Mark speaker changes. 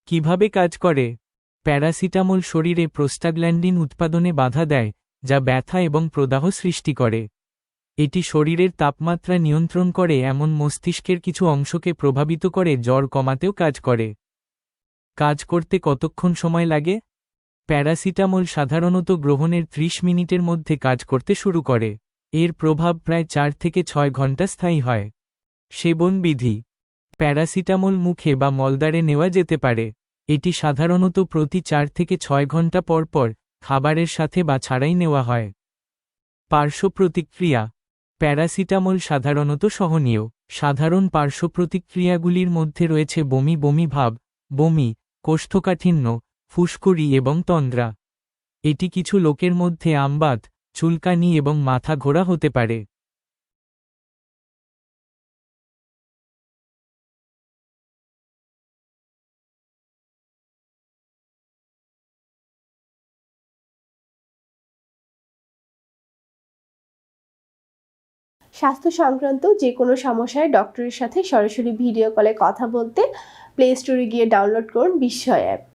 Speaker 1: কিভাবে কাজ করে? প্যারাসিটামল শরীরে প্রোস্টাগ্ল্যান্ডিন উৎপাদনে বাধা দেয়, যা ব্যথা এবং প্রদাহ সৃষ্টি করে। এটি শরীরের তাপমাত্রা নিয়ন্ত্রণ করে, এমন মস্তিষ্কের কিছু অংশকে প্রভাবিত করে, জ্বর কমাতেও কাজ করে। কাজ করতে কতক্ষণ সময় লাগে? প্যারাসিটামল সাধারণত গ্রহণের 30 মিনিটের মধ্যে কাজ করতে শুরু করে। এর প্রভাব প্রায় 4 থেকে 6 ঘন্টা স্থায়ী হয়। সেবন বিধি: প্যারাসিটামল মুখে বা মলদ্বারে নেওয়া যেতে পারে। এটি সাধারণত প্রতি 4 থেকে 6 ঘন্টা পর পর, খাবারের সাথে বা ছাড়াই নেওয়া হয়। পার্শ্ব প্রতিক্রিয়া: প্যারাসিটামল সাধারণত সহনীয়। সাধারণ পার্শ্ব প্রতিক্রিয়াগুলির মধ্যে রয়েছে বমি বমি ভাব, বমি, কোষ্ঠকাঠিন্য, ফুসকুড়ি এবং তন্দ্রা। এটি কিছু লোকের মধ্যে আমবাত, চুলকানি এবং মাথা ঘোরা হতে পারে।
Speaker 2: স্বাস্থ্য সংক্রান্ত যে কোনো সমস্যায় ডক্টরের সাথে সরাসরি ভিডিও কলে কথা বলতে প্লে স্টোরে গিয়ে ডাউনলোড করুন বিস্ময় অ্যাপ।